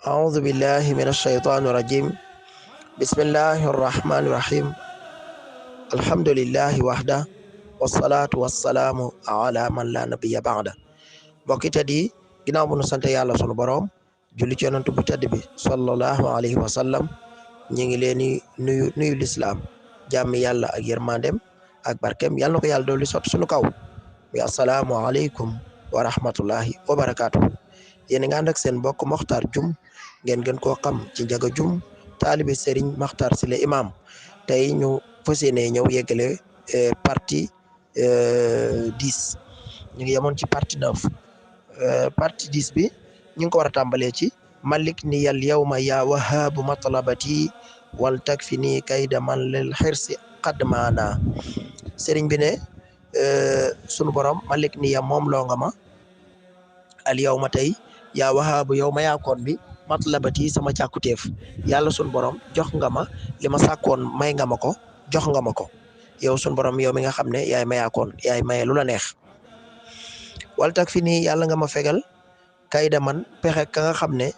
أعوذ بالله من الشيطان الرجيم بسم الله الرحمن الرحيم الحمد لله وحده والصلاة والسلام على من لا نبي بعده mbokki tedd yi ginnaaw bu nu sant yàlla sunu boroom julli ci yonent bu tedd bi sallallahu alayhi wa sallam ñi ngi leen di nuyu lislaam jàmm yàlla ak yërmandem ak barkem yàlla na ko yàlla dolli sotti sunu kaw bi assalaamu aleykum wa rahmatullahi wa barakaatu. yéen nga ànd ak seen mbokk Mokhtar Dioum ngeen gën koo xam ci Njaga Dioum taalibi Serigne Makhtar Sylla imam tey ñu fas yéene ñëw yeggale partie 10 ñu ngi yemoon ci partie 9 partie 10 bi ñu ngi ko war a tàmbalee ci malik ni yal yawma ya wahabu matlabati wal takfini kayda man lil xirsi qadmaana Serigne bi ne sunu borom malik ni ya moom loo nga ma al yawma tey yaa wahaabu yow ma yaakoon bi matlabati sama càkkutéef yàlla sun borom jox nga ma li ma sàkkoon may nga ma ko jox nga ma ko yow sun borom yow mi nga xam ne yaay ma yaakoon yaay maye lu la neex wal tak fi nii yàlla nga ma fegal kayda man pexe ka nga xam ne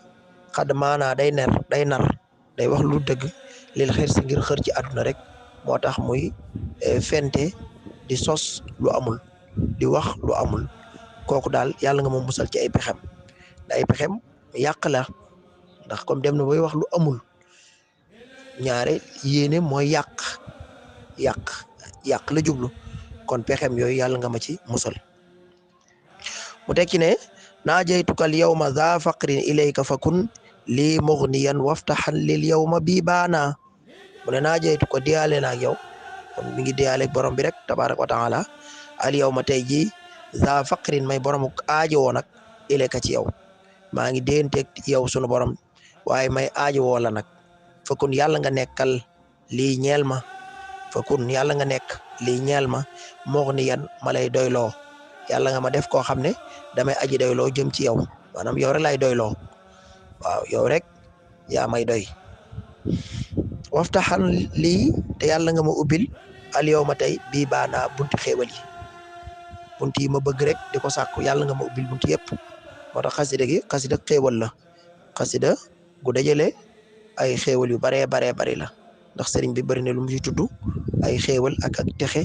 xad maanaa day nar day wax lu dëgg lil xir si ngir xër ci àdduna rek moo tax muy fente di sos lu amul di wax lu amul kooku daal yàlla nga ma musal ci ay pexem ay pexem yàq la ndax comme dem na bay wax lu amul ñaare yéene mooy yàq la jublu kon pexem yooyu yàlla nga ma ci musal mu tekki ne naajaytukal yawma za faqrin ilayka fakun lii mughniyan waftahan lil yawma bii baana mu ne naajaytu ko diyaale na ak yow kon mi ngi diyaale borom bi rek tabaraka wa taala al yawma tey jii za faqrin may borom aajo woo nag ilayka ci yow maa ngi déenteeg yow sunu borom waaye may aajo woo la nag fakun yàlla nga nekkal lii ñeel ma fakun yàlla nga nekk lii ñeel ma mughniyan ma lay doyloo yàlla nga ma def koo xam ne damay aji doyloo jëm ci yow maanaam yow rek lay doyloo waaw yow rek yaa may doy waftaxan lii te yàlla nga ma ubbil al yow ma tey bii baanaa bunti xéewal yi bunti yi ma bëgg rek di ko sàkku yàlla nga ma ubbil bunti yëpp moo tax xasida gi xasida xéewal la xasida gu dajale ay xéewal yu baree bari la ndax sëriñ bi bëri na lu mu ci tudd ay xéewal ak texe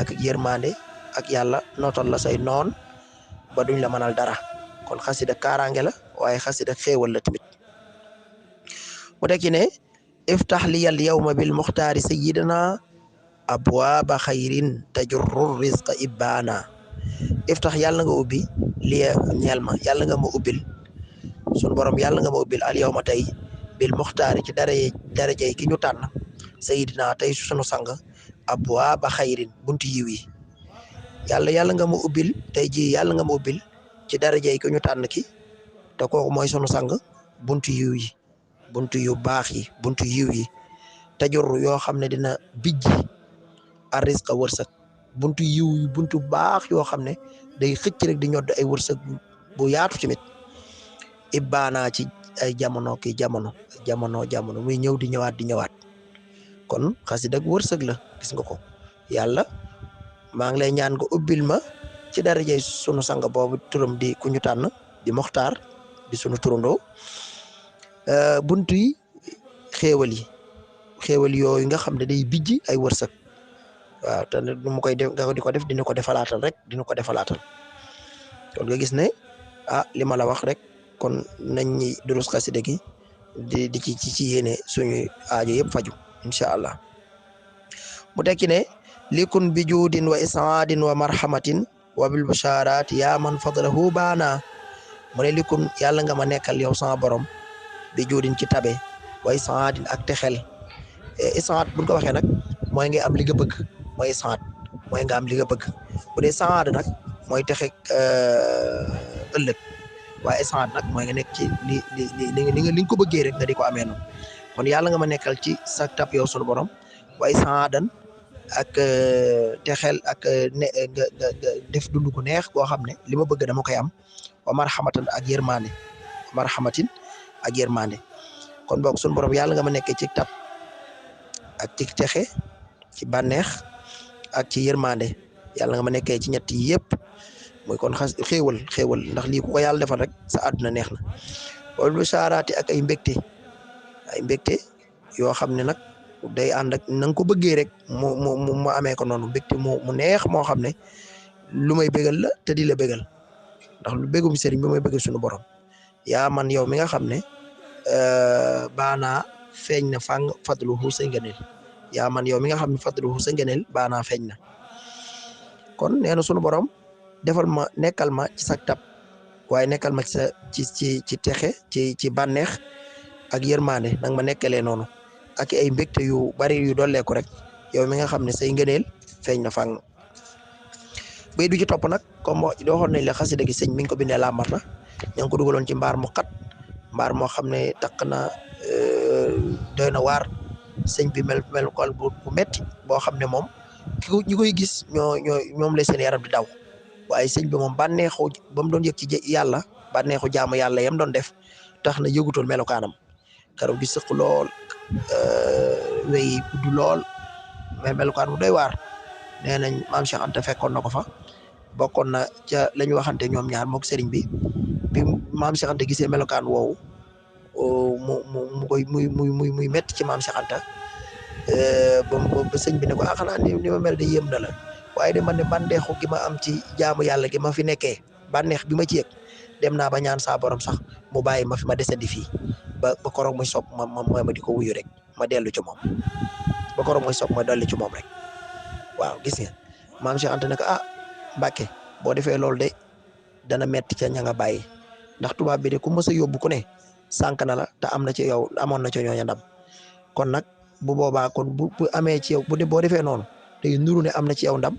ak yërmande ak yàlla nootal la say noon ba duñ la mënal dara kon xasida kaaraange la waaye xasida xéewal la tamit mu tekki ne iftax liyal yawma bil muxtaari sayyidina abwaaba xayrin tajurru rizqa ibbaana iftax yàlla nga ubbi liya ñeel ma yàlla nga ma ubbil sunu borom yàlla nga ma ubbil al yawma tey bil muxtaari ci darajey ki ñu tànn sayyidina tey sunu sang abwaaba xayrin buntu yiw yi yàlla nga ma ubbil tey ji yàlla nga ma ubbil ci darajey ki ñu tànn ki te kooku mooy sunu sang buntu yiw yi buntu yu baax yi buntu yiw yi tajur yoo xam ne dina bijji ar rizqa wërsëg buntu yiw yu buntu baax yoo xam ne day xëcc rek di ñodd ay wërsëg bu yaatu tamit ibbaana ci ay jamono muy ñëw di ñëwaat kon xasida ak wërsëg la gis nga ko yàlla maa ngi lay ñaan nga ubbil ma ci darajey sunu sang boobu turam di ku ñu tànn di Mokhtar di sunu turandoo buntu yi xéewal yooyu nga xam ne day bijji ay wërsëg waaw te nu mu koy def nga di ko def dina ko defalaatal kon nga gis ne li ma la wax rek kon nañ ñi durus xasida gi di ci yéene suñu aajo yëpp faju incha allah mu tekki ne likun bi juudin wa isaadin wa marhamatin wa bil busharat yaa man fadlahu baana mu ne likun yàlla nga ma nekkal yow sama borom bi juudin ci tabe wa isaadin ak texel isaad buñ ko waxee nag mooy nga am li nga bëgg mooy isaad mooy nga am li nga bëgg bu dee saad nag mooy texe ëllëg waaye isaad nag mooy nga nekk ci li nga ko bëggee rek nga di ko amee noonu kon yàlla nga ma nekkal ci sa tab yow sunu borom waaye saadan ak texel ak nga def dund ku neex koo xam ne li ma bëgg dama koy am wa marhamatan ak yërmande kon boog sunu borom yàlla nga ma nekkee ci tab ak ci texe ci bànneex ak ci yërmande yàlla nga ma nekkee ci ñett yi yëpp muy kon xéewal ndax lii ku ko yàlla defal rek sa àdduna neex na wal bushaaraati ak ay mbégte yoo xam ne nag day ànd ak na nga ko bëggee rek mu amee ko noonu mbégte mu neex moo xam ne lu may bégal la te di la bégal ndax lu bégum sëriñ bi mooy bégal suñu borom yaa man yow mi nga xam ne baanaa feeñ na fang fadluhu sa ngëneel yaa man yow mi nga xam ne fadluhu sa ngëneel baanaa feeñ na kon nee na sunu borom defal ma nekkal ma ci sa tab waaye nekkal ma ci sa ci texe ci bànneex ak yërmaande nag ma nekkalee noonu ak ay mbégte yu bari yu dolleeku rek yow mi nga xam ne say ngëneel feeñ na fang bay du ci topp nag comme waxoon nañ la xasida gi sëñ mi ngi ko bindee làmbar na ña ngi ko dugaloon ci mbaar mu xat mbaar moo xam ne takk na doy na waar sëñ bi mel ko bu metti boo xam ne moom ñi koy gis ñoom la seen yaram di daw waaye sëñ bi moom bànneexu ba mu doon yëg ci yàlla bànneexu jaamu yàlla yam doon def tax na yëgutoon melokaanam karaw di sëq lool wey gudd lool mais melokaan bu doy waar nee nañ maam Cheikh Anta fekkoon na ko fa bokkoon na ca la ñu waxante ñoom ñaar mook sëriñ bi maam Cheikh Anta gisee melokaan woowu mu koy muy metti ci maam Cheikh Anta ba sëñ bi ne ko xanaa ni ma mel de yéem na la waaye de man ne bànneexu gi ma am ci jaamu yàlla gi ma fi nekkee bànneex bi ma ci yëg dem naa ba ñaan saa borom sax mu bàyyi ma fi ma desandi fii ba koroog muy sopp ma di ko wuyu rek ma dellu ci moom ba koroog muy sopp ma dellu ci moom rek waaw gis nga maam Cheikh Anta ne ko Mbàkke boo defee loolu de dana metti ca ña nga bàyyi ndax tubaab bi de ku mës a yóbbu ku ne sànq na la te am na ci yow amoon na ci ñooña ndam kon nag bu boobaa kon bu amee ci yow boo defee noonu day nuru ne am na ci yow ndam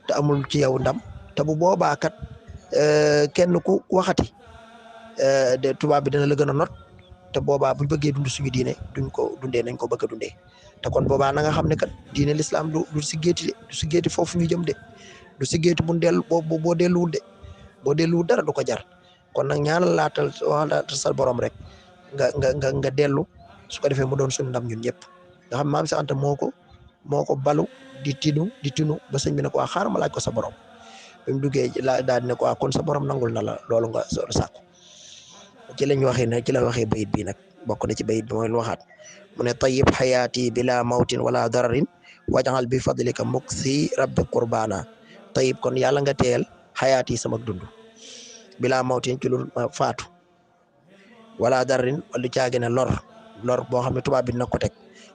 te amul ci yow ndam te bu boobaa kat kenn ku waxati de tubaab bi dana la gën a not te boobaa buñ bëggee dund suñu diine duñ ko dundee nañ ko bëgg a dundee te kon boobaa na nga xam ne kat diine l'islam du si géeti de du si géeti foofu ñu jëm de du si géeti buñ dellu boo delluwul de boo delluwul dara du ko jar kon nag ñaanal laatal sal borom rek nga dellu su ko defee mu doon suñu ndam ñun ñëpp nga xam maam Cheikh Anta moo ko balu di tinu ba sëñ bi ne ko xaaral ma laaj ko sa borom bi mu duggee daal di ne ko kon sa borom nangul na la loolu nga sàkku ci lañ waxee ne ci la waxee bayit bi nag bokk na ci bayit bi mooy lu waxaat mu ne tayyib xayaati bila mawtin wala dararin wajaxal bi fadlika muksi rabbi qurbana tayyib kon yàlla nga teel xayaati sama dund bila mawtin ci lu faatu wala dararin wala caagi ne lor boo xam ne tubaab bi dina ko teg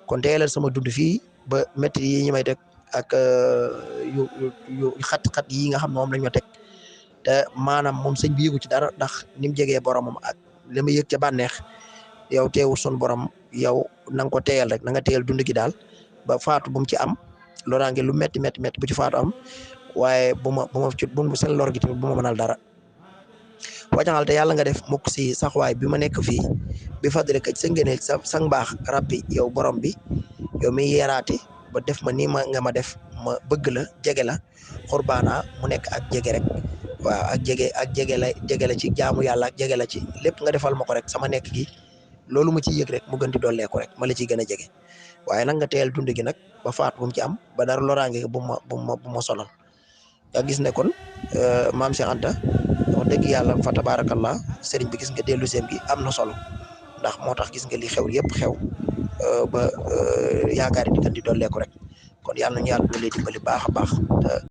kon teelal sama dund fii ba métti yi ñu may teg ak yu xat-xat yi nga xam ne moom lañ ma teg te maanaam moom sëñ bi yëgu ci dara ndax ni mu jegee boromam ak li ma yëg ca bànneex yow teewul sun borom yow na nga ko teeyal rek na nga teeyal dund gi daal ba faatu bu mu ci am loraange lu métti bu ci faatu am waaye bu ma seen lor gi tamit bu ma mënal dara wajaxal te yàlla nga def mukk si saxwaay bi ma nekk fii bi fadli ka sa ngëneel sa mbaax rabbi yow borom bi yow mi yeeraate ba def ma nii nga ma def ma bëgg la jege la xurbaana mu nekk ak jege rek waaw ak jege la ci jaamu yàlla ak jege la ci lépp nga defal ma ko rek sama nekk gi loolu ma ciy yëg rek mu gën di dolleeku rek ma la ciy gën a jege waaye nag nga teel dund gi nag ba faatu bu mu ci am ba dara loraange bu ma sonal nga gis ne kon maam Cheikh Anta wax dëgg yàlla fa tabarakallah sëriñ bi gis nga dellu seem gi am na solo ndax moo tax gis nga li xew yëpp xew ba yaakaar yi di gën di dolleeku rek kon yàlla nañu yàlla doole dimbali baax a baax